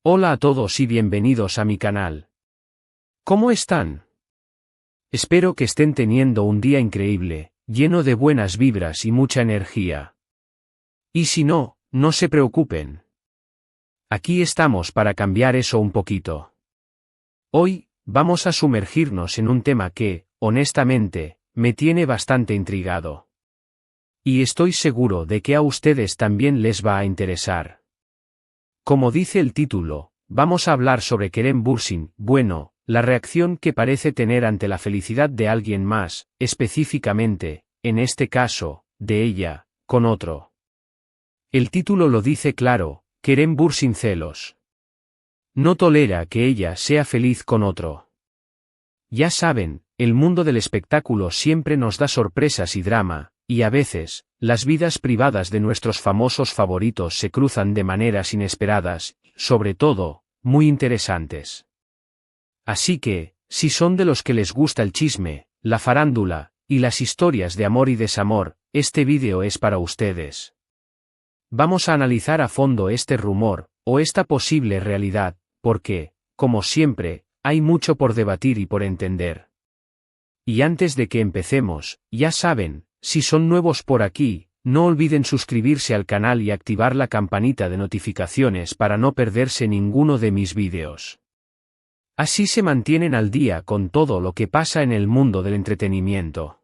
Hola a todos y bienvenidos a mi canal. ¿Cómo están? Espero que estén teniendo un día increíble, lleno de buenas vibras y mucha energía. Y si no, no se preocupen. Aquí estamos para cambiar eso un poquito. Hoy, vamos a sumergirnos en un tema que, honestamente, me tiene bastante intrigado. Y estoy seguro de que a ustedes también les va a interesar. Como dice el título, vamos a hablar sobre Kerem Bürsin, bueno, la reacción que parece tener ante la felicidad de alguien más, específicamente, en este caso, de ella, con otro. El título lo dice claro, Kerem Bürsin celos. No tolera que ella sea feliz con otro. Ya saben, el mundo del espectáculo siempre nos da sorpresas y drama, y a veces, las vidas privadas de nuestros famosos favoritos se cruzan de maneras inesperadas, sobre todo, muy interesantes. Así que, si son de los que les gusta el chisme, la farándula, y las historias de amor y desamor, este vídeo es para ustedes. Vamos a analizar a fondo este rumor, o esta posible realidad, porque, como siempre, hay mucho por debatir y por entender. Y antes de que empecemos, ya saben, si son nuevos por aquí, no olviden suscribirse al canal y activar la campanita de notificaciones para no perderse ninguno de mis vídeos. Así se mantienen al día con todo lo que pasa en el mundo del entretenimiento.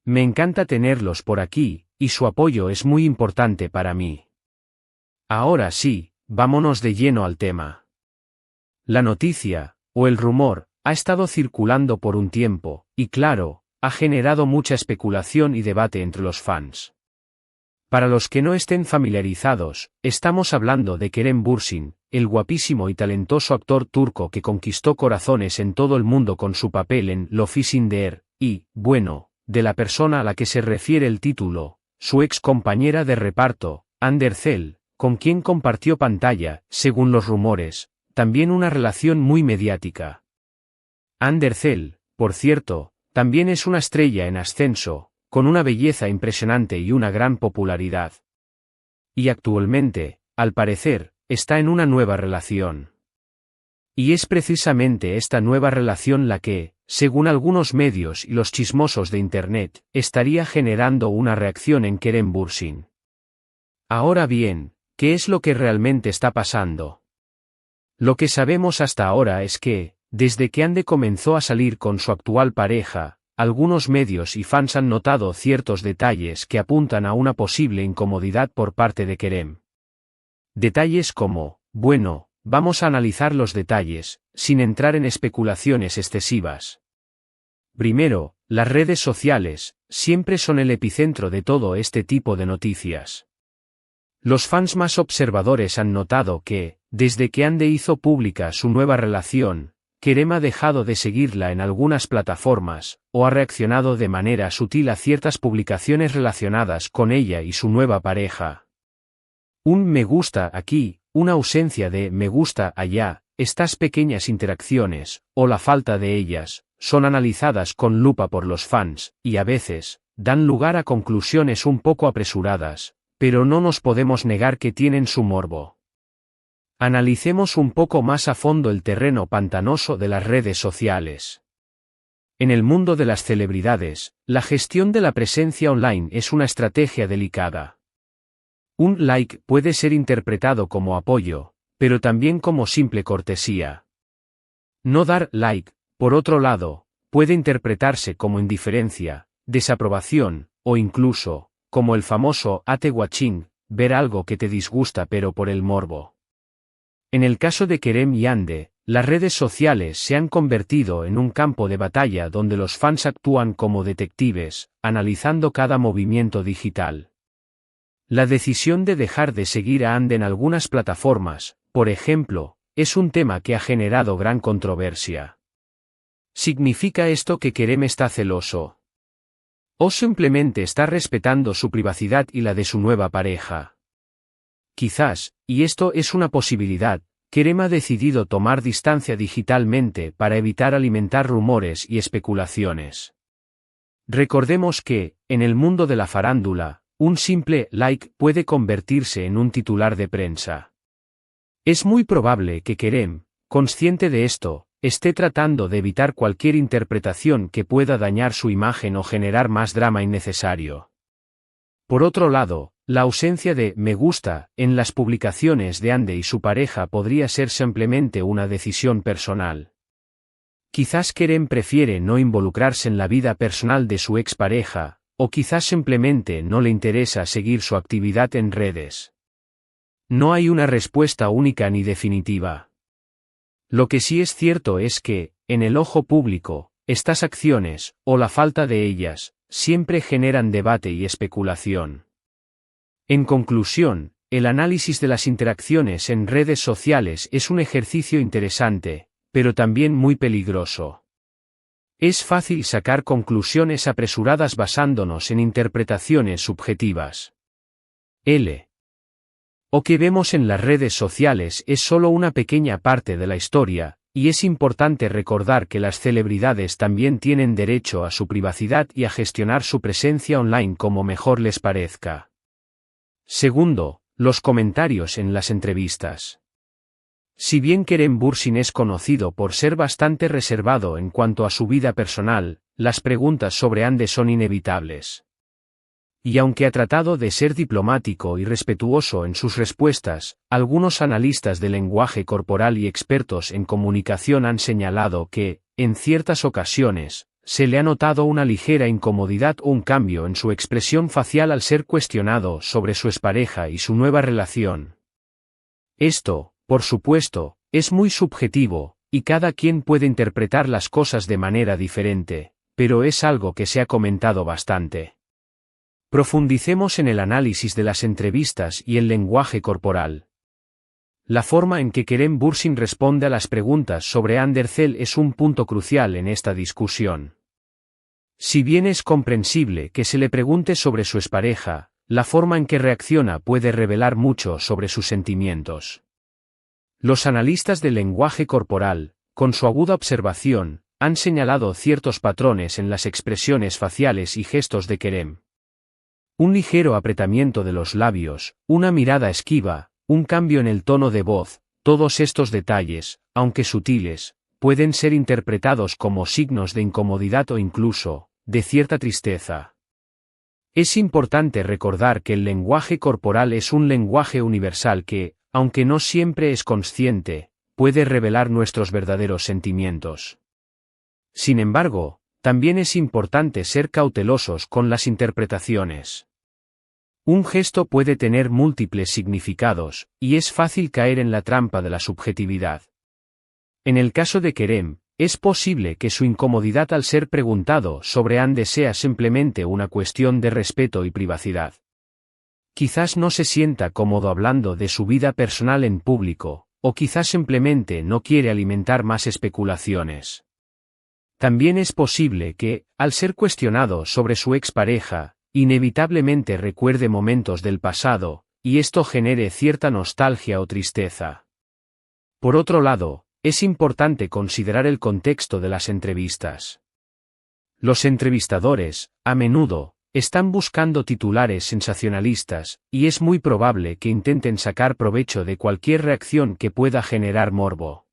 Me encanta tenerlos por aquí, y su apoyo es muy importante para mí. Ahora sí, vámonos de lleno al tema. La noticia, o el rumor, ha estado circulando por un tiempo, y claro, ha generado mucha especulación y debate entre los fans. Para los que no estén familiarizados, estamos hablando de Kerem Bürsin, el guapísimo y talentoso actor turco que conquistó corazones en todo el mundo con su papel en Love is in the Air, y, bueno, de la persona a la que se refiere el título, su ex compañera de reparto, Hande Erçel, con quien compartió pantalla, según los rumores, también una relación muy mediática. Hande Erçel, por cierto, también es una estrella en ascenso, con una belleza impresionante y una gran popularidad. Y actualmente, al parecer, está en una nueva relación. Y es precisamente esta nueva relación la que, según algunos medios y los chismosos de Internet, estaría generando una reacción en Kerem Bürsin. Ahora bien, ¿qué es lo que realmente está pasando? Lo que sabemos hasta ahora es que, desde que Hande comenzó a salir con su actual pareja, algunos medios y fans han notado ciertos detalles que apuntan a una posible incomodidad por parte de Kerem. Detalles como, bueno, vamos a analizar los detalles, sin entrar en especulaciones excesivas. Primero, las redes sociales, siempre son el epicentro de todo este tipo de noticias. Los fans más observadores han notado que, desde que Hande hizo pública su nueva relación, Kerem ha dejado de seguirla en algunas plataformas, o ha reaccionado de manera sutil a ciertas publicaciones relacionadas con ella y su nueva pareja. Un me gusta aquí, una ausencia de me gusta allá, estas pequeñas interacciones, o la falta de ellas, son analizadas con lupa por los fans, y a veces, dan lugar a conclusiones un poco apresuradas, pero no nos podemos negar que tienen su morbo. Analicemos un poco más a fondo el terreno pantanoso de las redes sociales. En el mundo de las celebridades, la gestión de la presencia online es una estrategia delicada. Un like puede ser interpretado como apoyo, pero también como simple cortesía. No dar like, por otro lado, puede interpretarse como indiferencia, desaprobación, o incluso, como el famoso hate watching, ver algo que te disgusta pero por el morbo. En el caso de Kerem y Hande, las redes sociales se han convertido en un campo de batalla donde los fans actúan como detectives, analizando cada movimiento digital. La decisión de dejar de seguir a Hande en algunas plataformas, por ejemplo, es un tema que ha generado gran controversia. ¿Significa esto que Kerem está celoso? ¿O simplemente está respetando su privacidad y la de su nueva pareja? Quizás, y esto es una posibilidad, Kerem ha decidido tomar distancia digitalmente para evitar alimentar rumores y especulaciones. Recordemos que, en el mundo de la farándula, un simple like puede convertirse en un titular de prensa. Es muy probable que Kerem, consciente de esto, esté tratando de evitar cualquier interpretación que pueda dañar su imagen o generar más drama innecesario. Por otro lado, la ausencia de «me gusta» en las publicaciones de Ande y su pareja podría ser simplemente una decisión personal. Quizás Kerem prefiere no involucrarse en la vida personal de su expareja, o quizás simplemente no le interesa seguir su actividad en redes. No hay una respuesta única ni definitiva. Lo que sí es cierto es que, en el ojo público, estas acciones, o la falta de ellas, siempre generan debate y especulación. En conclusión, el análisis de las interacciones en redes sociales es un ejercicio interesante, pero también muy peligroso. Es fácil sacar conclusiones apresuradas basándonos en interpretaciones subjetivas. Lo que vemos en las redes sociales es solo una pequeña parte de la historia, y es importante recordar que las celebridades también tienen derecho a su privacidad y a gestionar su presencia online como mejor les parezca. Segundo, los comentarios en las entrevistas. Si bien Kerem Bürsin es conocido por ser bastante reservado en cuanto a su vida personal, las preguntas sobre Ande son inevitables. Y aunque ha tratado de ser diplomático y respetuoso en sus respuestas, algunos analistas de lenguaje corporal y expertos en comunicación han señalado que, en ciertas ocasiones, se le ha notado una ligera incomodidad o un cambio en su expresión facial al ser cuestionado sobre su expareja y su nueva relación. Esto, por supuesto, es muy subjetivo, y cada quien puede interpretar las cosas de manera diferente, pero es algo que se ha comentado bastante. Profundicemos en el análisis de las entrevistas y el lenguaje corporal. La forma en que Kerem Bürsin responde a las preguntas sobre Andercel es un punto crucial en esta discusión. Si bien es comprensible que se le pregunte sobre su expareja, la forma en que reacciona puede revelar mucho sobre sus sentimientos. Los analistas del lenguaje corporal, con su aguda observación, han señalado ciertos patrones en las expresiones faciales y gestos de Kerem. Un ligero apretamiento de los labios, una mirada esquiva, un cambio en el tono de voz, todos estos detalles, aunque sutiles, pueden ser interpretados como signos de incomodidad o incluso, de cierta tristeza. Es importante recordar que el lenguaje corporal es un lenguaje universal que, aunque no siempre es consciente, puede revelar nuestros verdaderos sentimientos. Sin embargo, también es importante ser cautelosos con las interpretaciones. Un gesto puede tener múltiples significados, y es fácil caer en la trampa de la subjetividad. En el caso de Kerem, es posible que su incomodidad al ser preguntado sobre Ande sea simplemente una cuestión de respeto y privacidad. Quizás no se sienta cómodo hablando de su vida personal en público, o quizás simplemente no quiere alimentar más especulaciones. También es posible que, al ser cuestionado sobre su expareja, inevitablemente recuerde momentos del pasado, y esto genere cierta nostalgia o tristeza. Por otro lado, es importante considerar el contexto de las entrevistas. Los entrevistadores, a menudo, están buscando titulares sensacionalistas, y es muy probable que intenten sacar provecho de cualquier reacción que pueda generar morbo.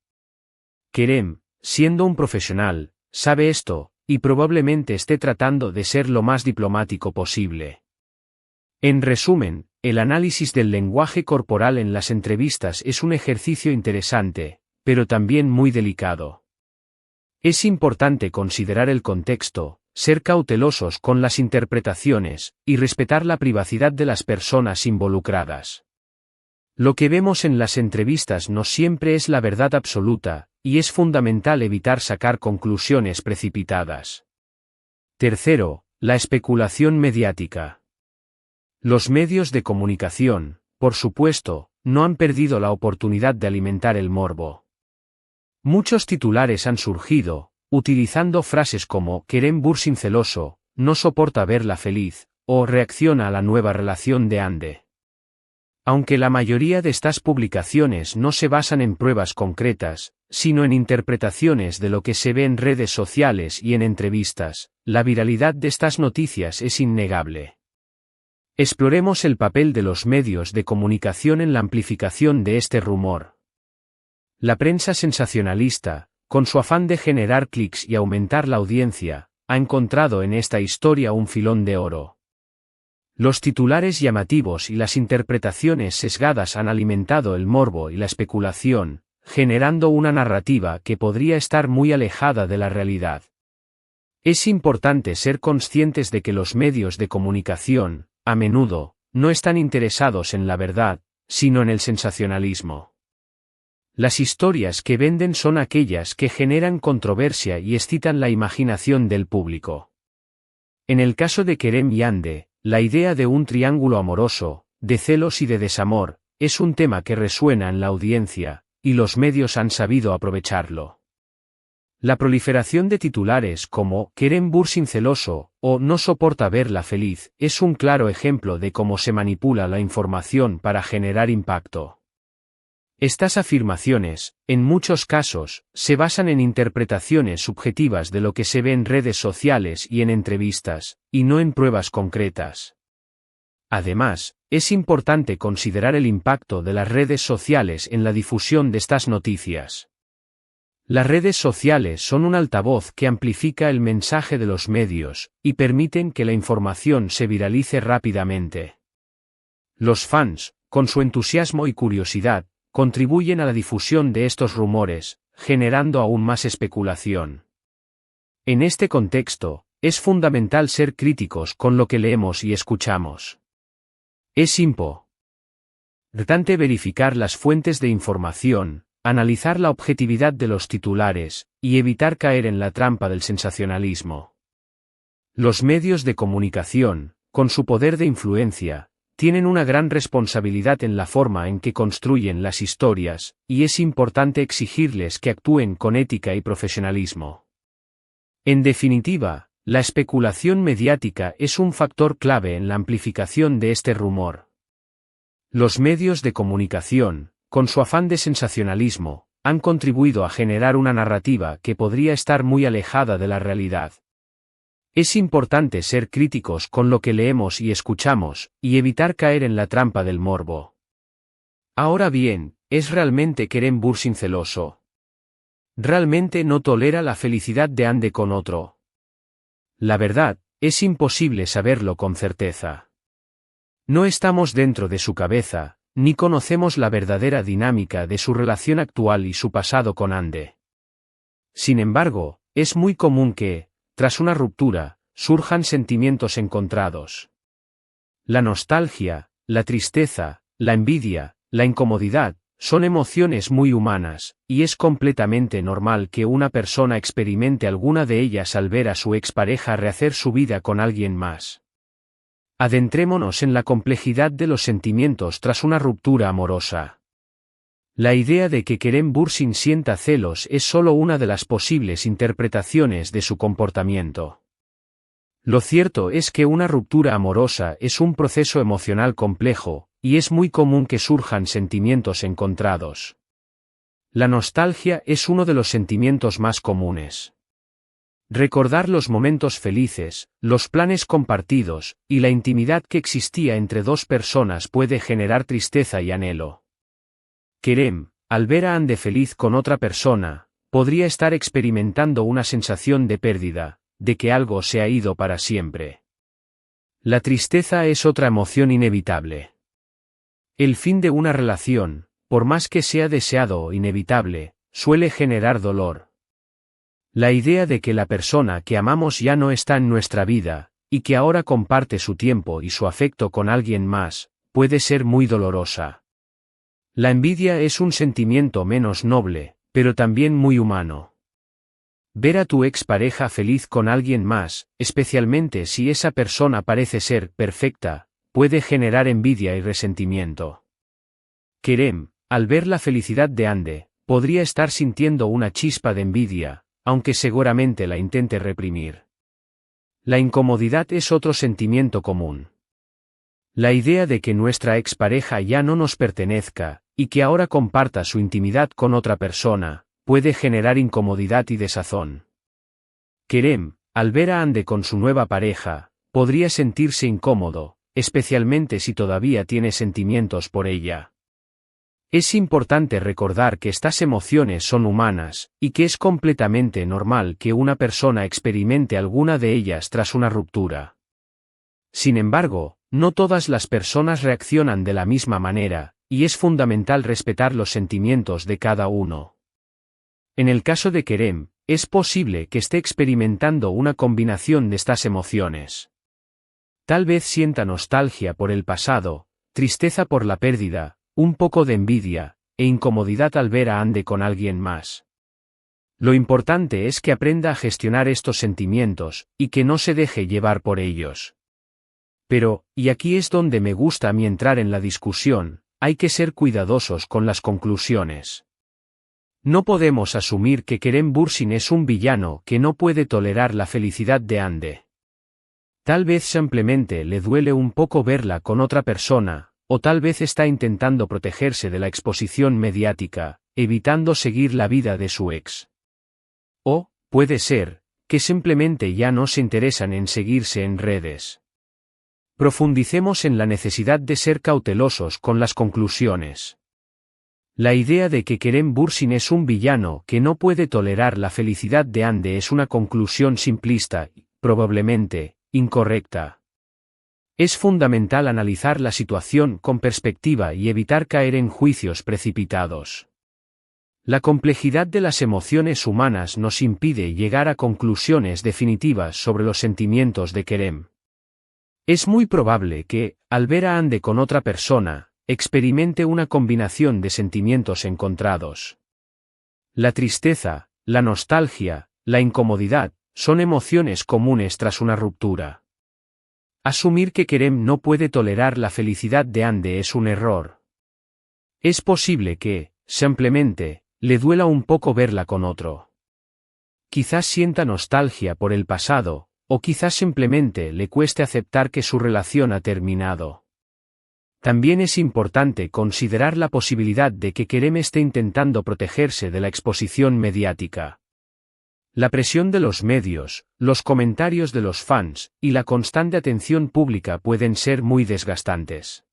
Kerem, siendo un profesional, sabe esto, y probablemente esté tratando de ser lo más diplomático posible. En resumen, el análisis del lenguaje corporal en las entrevistas es un ejercicio interesante, pero también muy delicado. Es importante considerar el contexto, ser cautelosos con las interpretaciones, y respetar la privacidad de las personas involucradas. Lo que vemos en las entrevistas no siempre es la verdad absoluta, y es fundamental evitar sacar conclusiones precipitadas. Tercero, la especulación mediática. Los medios de comunicación, por supuesto, no han perdido la oportunidad de alimentar el morbo. Muchos titulares han surgido, utilizando frases como Kerem Bürsin celoso, no soporta verla feliz, o reacciona a la nueva relación de Ande. Aunque la mayoría de estas publicaciones no se basan en pruebas concretas, sino en interpretaciones de lo que se ve en redes sociales y en entrevistas, la viralidad de estas noticias es innegable. Exploremos el papel de los medios de comunicación en la amplificación de este rumor. La prensa sensacionalista, con su afán de generar clics y aumentar la audiencia, ha encontrado en esta historia un filón de oro. Los titulares llamativos y las interpretaciones sesgadas han alimentado el morbo y la especulación, generando una narrativa que podría estar muy alejada de la realidad. Es importante ser conscientes de que los medios de comunicación, a menudo, no están interesados en la verdad, sino en el sensacionalismo. Las historias que venden son aquellas que generan controversia y excitan la imaginación del público. En el caso de Kerem y Hande, la idea de un triángulo amoroso, de celos y de desamor, es un tema que resuena en la audiencia, y los medios han sabido aprovecharlo. La proliferación de titulares como Kerem Bürsin celoso o no soporta verla feliz es un claro ejemplo de cómo se manipula la información para generar impacto. Estas afirmaciones, en muchos casos, se basan en interpretaciones subjetivas de lo que se ve en redes sociales y en entrevistas, y no en pruebas concretas. Además, es importante considerar el impacto de las redes sociales en la difusión de estas noticias. Las redes sociales son un altavoz que amplifica el mensaje de los medios, y permiten que la información se viralice rápidamente. Los fans, con su entusiasmo y curiosidad, contribuyen a la difusión de estos rumores, generando aún más especulación. En este contexto, es fundamental ser críticos con lo que leemos y escuchamos. Es importante verificar las fuentes de información, analizar la objetividad de los titulares, y evitar caer en la trampa del sensacionalismo. Los medios de comunicación, con su poder de influencia, tienen una gran responsabilidad en la forma en que construyen las historias, y es importante exigirles que actúen con ética y profesionalismo. En definitiva, la especulación mediática es un factor clave en la amplificación de este rumor. Los medios de comunicación, con su afán de sensacionalismo, han contribuido a generar una narrativa que podría estar muy alejada de la realidad. Es importante ser críticos con lo que leemos y escuchamos, y evitar caer en la trampa del morbo. Ahora bien, ¿es realmente Kerem Bürsin celoso? ¿Realmente no tolera la felicidad de Hande con otro? La verdad, es imposible saberlo con certeza. No estamos dentro de su cabeza, ni conocemos la verdadera dinámica de su relación actual y su pasado con Hande. Sin embargo, es muy común que, tras una ruptura, surjan sentimientos encontrados. La nostalgia, la tristeza, la envidia, la incomodidad, son emociones muy humanas, y es completamente normal que una persona experimente alguna de ellas al ver a su expareja rehacer su vida con alguien más. Adentrémonos en la complejidad de los sentimientos tras una ruptura amorosa. La idea de que Kerem Bürsin sienta celos es solo una de las posibles interpretaciones de su comportamiento. Lo cierto es que una ruptura amorosa es un proceso emocional complejo, y es muy común que surjan sentimientos encontrados. La nostalgia es uno de los sentimientos más comunes. Recordar los momentos felices, los planes compartidos, y la intimidad que existía entre dos personas puede generar tristeza y anhelo. Kerem, al ver a Hande feliz con otra persona, podría estar experimentando una sensación de pérdida, de que algo se ha ido para siempre. La tristeza es otra emoción inevitable. El fin de una relación, por más que sea deseado o inevitable, suele generar dolor. La idea de que la persona que amamos ya no está en nuestra vida, y que ahora comparte su tiempo y su afecto con alguien más, puede ser muy dolorosa. La envidia es un sentimiento menos noble, pero también muy humano. Ver a tu expareja feliz con alguien más, especialmente si esa persona parece ser perfecta, puede generar envidia y resentimiento. Kerem, al ver la felicidad de Hande, podría estar sintiendo una chispa de envidia, aunque seguramente la intente reprimir. La incomodidad es otro sentimiento común. La idea de que nuestra expareja ya no nos pertenezca, y que ahora comparta su intimidad con otra persona, puede generar incomodidad y desazón. Kerem, al ver a Hande con su nueva pareja, podría sentirse incómodo, especialmente si todavía tiene sentimientos por ella. Es importante recordar que estas emociones son humanas, y que es completamente normal que una persona experimente alguna de ellas tras una ruptura. Sin embargo, no todas las personas reaccionan de la misma manera, y es fundamental respetar los sentimientos de cada uno. En el caso de Kerem, es posible que esté experimentando una combinación de estas emociones. Tal vez sienta nostalgia por el pasado, tristeza por la pérdida, un poco de envidia, e incomodidad al ver a Ande con alguien más. Lo importante es que aprenda a gestionar estos sentimientos, y que no se deje llevar por ellos. Pero, y aquí es donde me gusta a mí entrar en la discusión, hay que ser cuidadosos con las conclusiones. No podemos asumir que Kerem Bürsin es un villano que no puede tolerar la felicidad de Ande. Tal vez simplemente le duele un poco verla con otra persona, o tal vez está intentando protegerse de la exposición mediática, evitando seguir la vida de su ex. O, puede ser, que simplemente ya no se interesan en seguirse en redes. Profundicemos en la necesidad de ser cautelosos con las conclusiones. La idea de que Kerem Bürsin es un villano que no puede tolerar la felicidad de Ande es una conclusión simplista y, probablemente, incorrecta. Es fundamental analizar la situación con perspectiva y evitar caer en juicios precipitados. La complejidad de las emociones humanas nos impide llegar a conclusiones definitivas sobre los sentimientos de Kerem. Es muy probable que, al ver a Ande con otra persona, experimente una combinación de sentimientos encontrados. La tristeza, la nostalgia, la incomodidad, son emociones comunes tras una ruptura. Asumir que Kerem no puede tolerar la felicidad de Ande es un error. Es posible que, simplemente, le duela un poco verla con otro. Quizás sienta nostalgia por el pasado, o quizás simplemente le cueste aceptar que su relación ha terminado. También es importante considerar la posibilidad de que Kerem esté intentando protegerse de la exposición mediática. La presión de los medios, los comentarios de los fans, y la constante atención pública pueden ser muy desgastantes.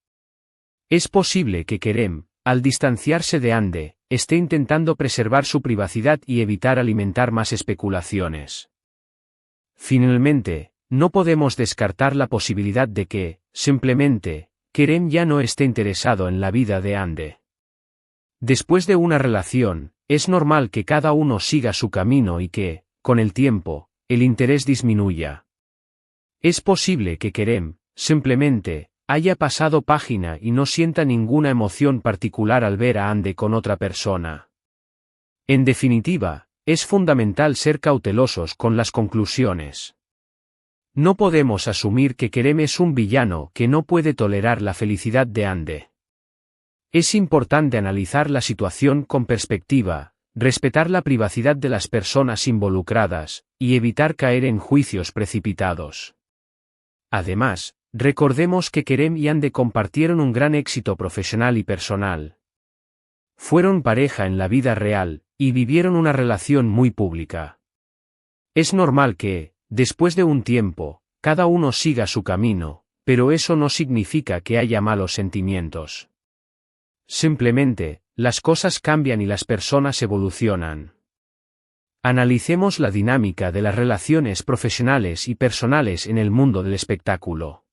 Es posible que Kerem, al distanciarse de Ande, esté intentando preservar su privacidad y evitar alimentar más especulaciones. Finalmente, no podemos descartar la posibilidad de que, simplemente, Kerem ya no esté interesado en la vida de Ande. Después de una relación, es normal que cada uno siga su camino y que, con el tiempo, el interés disminuya. Es posible que Kerem, simplemente, haya pasado página y no sienta ninguna emoción particular al ver a Ande con otra persona. En definitiva, es fundamental ser cautelosos con las conclusiones. No podemos asumir que Kerem es un villano que no puede tolerar la felicidad de Ande. Es importante analizar la situación con perspectiva, respetar la privacidad de las personas involucradas, y evitar caer en juicios precipitados. Además, recordemos que Kerem y Ande compartieron un gran éxito profesional y personal. Fueron pareja en la vida real, y vivieron una relación muy pública. Es normal que, después de un tiempo, cada uno siga su camino, pero eso no significa que haya malos sentimientos. Simplemente, las cosas cambian y las personas evolucionan. Analicemos la dinámica de las relaciones profesionales y personales en el mundo del espectáculo.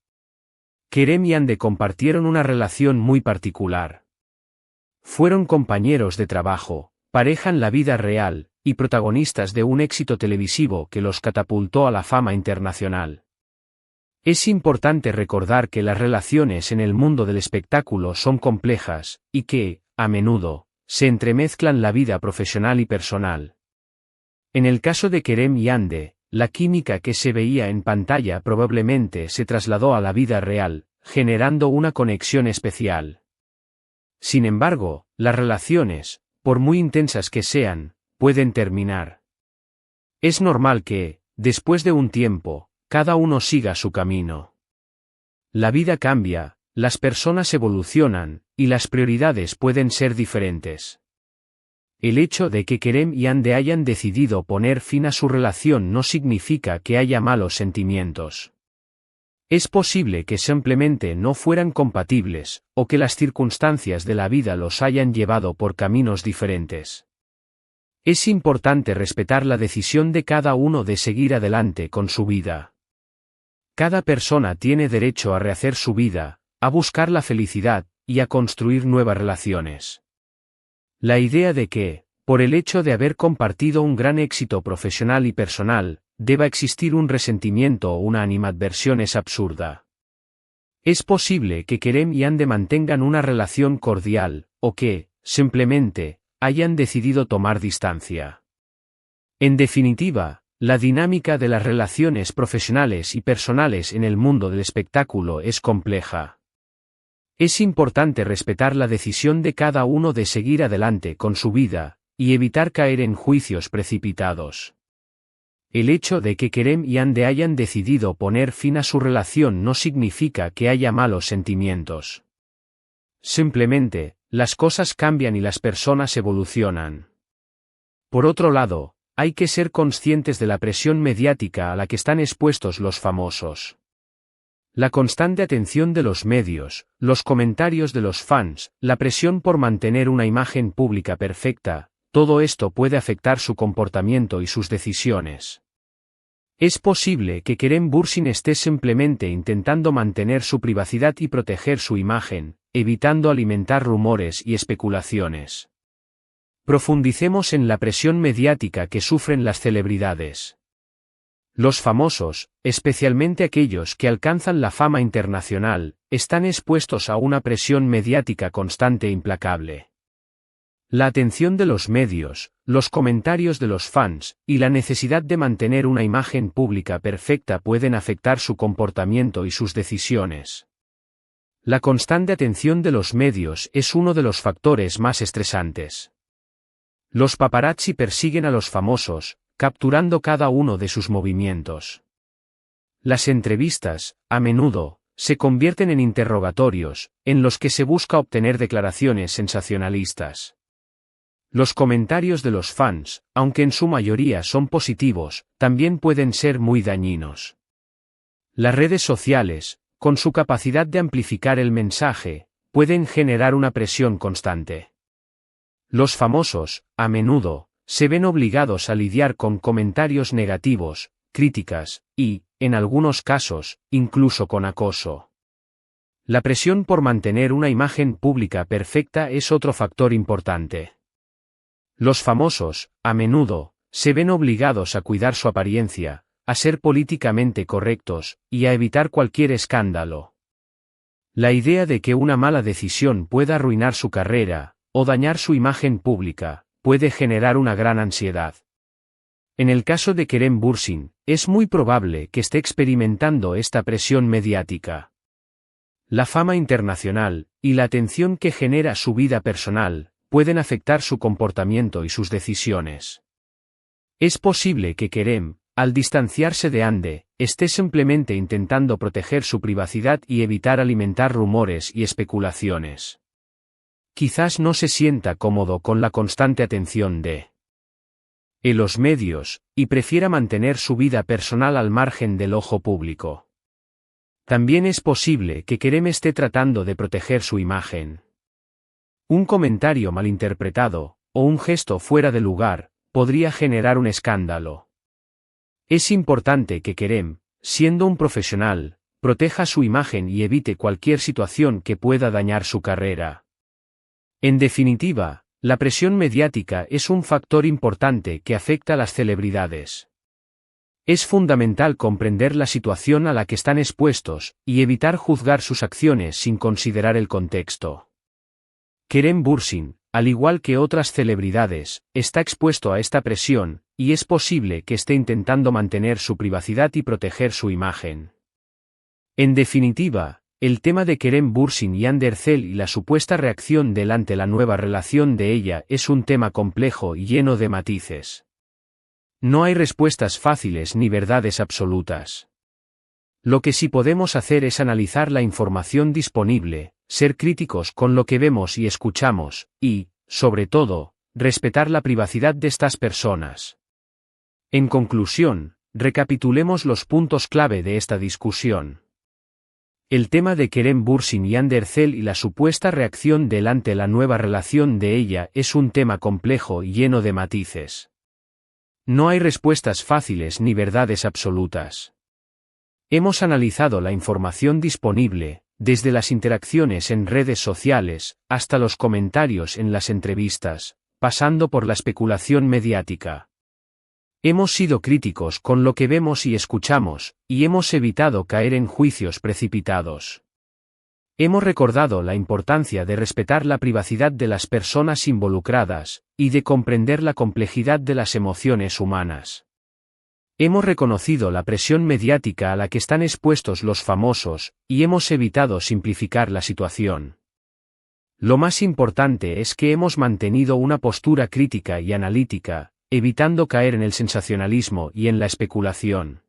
Kerem y Ande compartieron una relación muy particular. Fueron compañeros de trabajo, pareja en la vida real, y protagonistas de un éxito televisivo que los catapultó a la fama internacional. Es importante recordar que las relaciones en el mundo del espectáculo son complejas, y que, a menudo, se entremezclan la vida profesional y personal. En el caso de Kerem y Ande, la química que se veía en pantalla probablemente se trasladó a la vida real, generando una conexión especial. Sin embargo, las relaciones, por muy intensas que sean, pueden terminar. Es normal que, después de un tiempo, cada uno siga su camino. La vida cambia, las personas evolucionan, y las prioridades pueden ser diferentes. El hecho de que Kerem y Ande hayan decidido poner fin a su relación no significa que haya malos sentimientos. Es posible que simplemente no fueran compatibles, o que las circunstancias de la vida los hayan llevado por caminos diferentes. Es importante respetar la decisión de cada uno de seguir adelante con su vida. Cada persona tiene derecho a rehacer su vida, a buscar la felicidad, y a construir nuevas relaciones. La idea de que, por el hecho de haber compartido un gran éxito profesional y personal, deba existir un resentimiento o una animadversión es absurda. Es posible que Kerem y Ande mantengan una relación cordial, o que, simplemente, hayan decidido tomar distancia. En definitiva, la dinámica de las relaciones profesionales y personales en el mundo del espectáculo es compleja. Es importante respetar la decisión de cada uno de seguir adelante con su vida, y evitar caer en juicios precipitados. El hecho de que Kerem y Ande hayan decidido poner fin a su relación no significa que haya malos sentimientos. Simplemente, las cosas cambian y las personas evolucionan. Por otro lado, hay que ser conscientes de la presión mediática a la que están expuestos los famosos. La constante atención de los medios, los comentarios de los fans, la presión por mantener una imagen pública perfecta, todo esto puede afectar su comportamiento y sus decisiones. Es posible que Kerem Bürsin esté simplemente intentando mantener su privacidad y proteger su imagen, evitando alimentar rumores y especulaciones. Profundicemos en la presión mediática que sufren las celebridades. Los famosos, especialmente aquellos que alcanzan la fama internacional, están expuestos a una presión mediática constante e implacable. La atención de los medios, los comentarios de los fans, y la necesidad de mantener una imagen pública perfecta pueden afectar su comportamiento y sus decisiones. La constante atención de los medios es uno de los factores más estresantes. Los paparazzi persiguen a los famosos, capturando cada uno de sus movimientos. Las entrevistas, a menudo, se convierten en interrogatorios, en los que se busca obtener declaraciones sensacionalistas. Los comentarios de los fans, aunque en su mayoría son positivos, también pueden ser muy dañinos. Las redes sociales, con su capacidad de amplificar el mensaje, pueden generar una presión constante. Los famosos, a menudo, se ven obligados a lidiar con comentarios negativos, críticas, y, en algunos casos, incluso con acoso. La presión por mantener una imagen pública perfecta es otro factor importante. Los famosos, a menudo, se ven obligados a cuidar su apariencia, a ser políticamente correctos, y a evitar cualquier escándalo. La idea de que una mala decisión pueda arruinar su carrera, o dañar su imagen pública, puede generar una gran ansiedad. En el caso de Kerem Bürsin, es muy probable que esté experimentando esta presión mediática. La fama internacional, y la atención que genera su vida personal, pueden afectar su comportamiento y sus decisiones. Es posible que Kerem, al distanciarse de Ande, esté simplemente intentando proteger su privacidad y evitar alimentar rumores y especulaciones. Quizás no se sienta cómodo con la constante atención de los medios, y prefiera mantener su vida personal al margen del ojo público. También es posible que Kerem esté tratando de proteger su imagen. Un comentario malinterpretado, o un gesto fuera de lugar, podría generar un escándalo. Es importante que Kerem, siendo un profesional, proteja su imagen y evite cualquier situación que pueda dañar su carrera. En definitiva, la presión mediática es un factor importante que afecta a las celebridades. Es fundamental comprender la situación a la que están expuestos, y evitar juzgar sus acciones sin considerar el contexto. Kerem Bürsin, al igual que otras celebridades, está expuesto a esta presión, y es posible que esté intentando mantener su privacidad y proteger su imagen. En definitiva, el tema de Kerem Bürsin y Hande Erçel y la supuesta reacción de él ante la nueva relación de ella es un tema complejo y lleno de matices. No hay respuestas fáciles ni verdades absolutas. Lo que sí podemos hacer es analizar la información disponible, ser críticos con lo que vemos y escuchamos, y, sobre todo, respetar la privacidad de estas personas. En conclusión, recapitulemos los puntos clave de esta discusión. El tema de Kerem Bürsin y Ander Zel y la supuesta reacción de él ante la nueva relación de ella es un tema complejo y lleno de matices. No hay respuestas fáciles ni verdades absolutas. Hemos analizado la información disponible, desde las interacciones en redes sociales, hasta los comentarios en las entrevistas, pasando por la especulación mediática. Hemos sido críticos con lo que vemos y escuchamos, y hemos evitado caer en juicios precipitados. Hemos recordado la importancia de respetar la privacidad de las personas involucradas, y de comprender la complejidad de las emociones humanas. Hemos reconocido la presión mediática a la que están expuestos los famosos, y hemos evitado simplificar la situación. Lo más importante es que hemos mantenido una postura crítica y analítica, evitando caer en el sensacionalismo y en la especulación.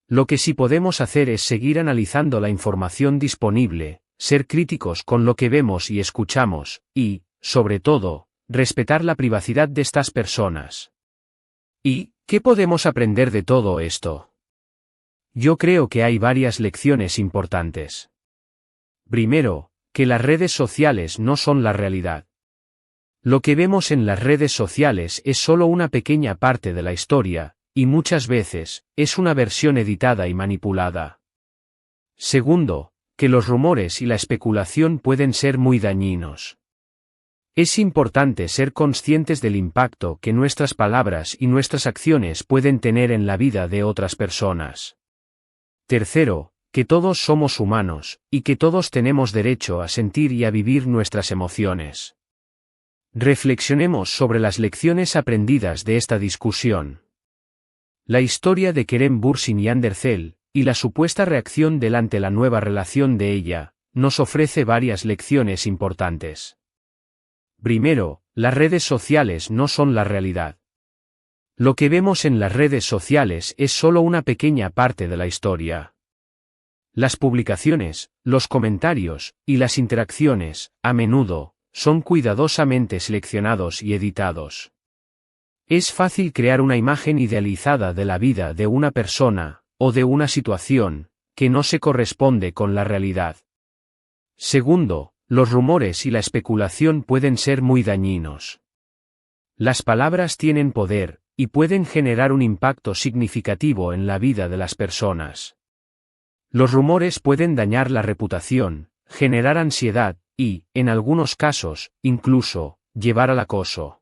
Lo que sí podemos hacer es seguir analizando la información disponible, ser críticos con lo que vemos y escuchamos, y, sobre todo, respetar la privacidad de estas personas. ¿Y qué podemos aprender de todo esto? Yo creo que hay varias lecciones importantes. Primero, que las redes sociales no son la realidad. Lo que vemos en las redes sociales es solo una pequeña parte de la historia, y muchas veces, es una versión editada y manipulada. Segundo, que los rumores y la especulación pueden ser muy dañinos. Es importante ser conscientes del impacto que nuestras palabras y nuestras acciones pueden tener en la vida de otras personas. Tercero, que todos somos humanos, y que todos tenemos derecho a sentir y a vivir nuestras emociones. Reflexionemos sobre las lecciones aprendidas de esta discusión. La historia de Kerem Bürsin y Ander Zel, y la supuesta reacción de él ante la nueva relación de ella, nos ofrece varias lecciones importantes. Primero, las redes sociales no son la realidad. Lo que vemos en las redes sociales es solo una pequeña parte de la historia. Las publicaciones, los comentarios, y las interacciones, a menudo, son cuidadosamente seleccionados y editados. Es fácil crear una imagen idealizada de la vida de una persona, o de una situación, que no se corresponde con la realidad. Segundo, los rumores y la especulación pueden ser muy dañinos. Las palabras tienen poder, y pueden generar un impacto significativo en la vida de las personas. Los rumores pueden dañar la reputación, generar ansiedad, y, en algunos casos, incluso, llevar al acoso.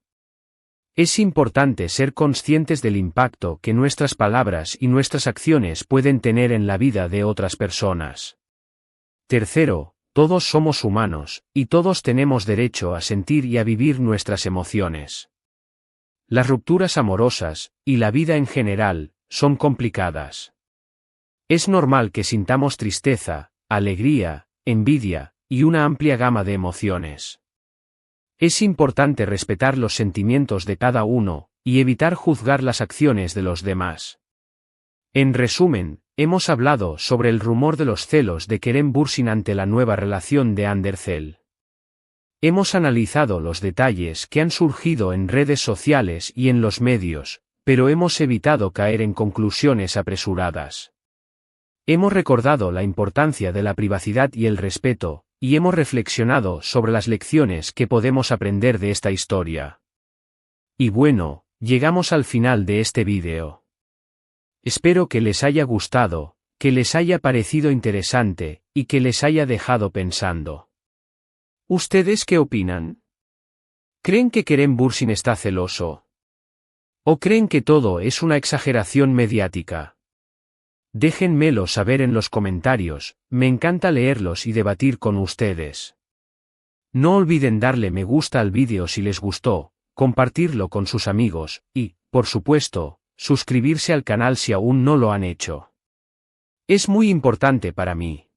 Es importante ser conscientes del impacto que nuestras palabras y nuestras acciones pueden tener en la vida de otras personas. Tercero, todos somos humanos, y todos tenemos derecho a sentir y a vivir nuestras emociones. Las rupturas amorosas, y la vida en general, son complicadas. Es normal que sintamos tristeza, alegría, envidia, y una amplia gama de emociones. Es importante respetar los sentimientos de cada uno, y evitar juzgar las acciones de los demás. En resumen, hemos hablado sobre el rumor de los celos de Kerem Bürsin ante la nueva relación de Ander Zel. Hemos analizado los detalles que han surgido en redes sociales y en los medios, pero hemos evitado caer en conclusiones apresuradas. Hemos recordado la importancia de la privacidad y el respeto, y hemos reflexionado sobre las lecciones que podemos aprender de esta historia. Y bueno, llegamos al final de este vídeo. Espero que les haya gustado, que les haya parecido interesante, y que les haya dejado pensando. ¿Ustedes qué opinan? ¿Creen que Kerem Bürsin está celoso? ¿O creen que todo es una exageración mediática? Déjenmelo saber en los comentarios, me encanta leerlos y debatir con ustedes. No olviden darle me gusta al vídeo si les gustó, compartirlo con sus amigos, y, por supuesto, suscribirse al canal si aún no lo han hecho. Es muy importante para mí.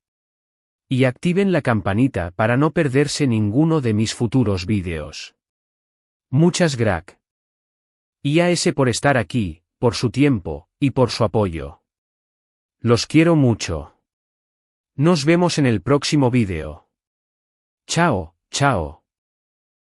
Y activen la campanita para no perderse ninguno de mis futuros vídeos. Muchas gracias. Y a ese por estar aquí, por su tiempo, y por su apoyo. Los quiero mucho. Nos vemos en el próximo vídeo. Chao, chao.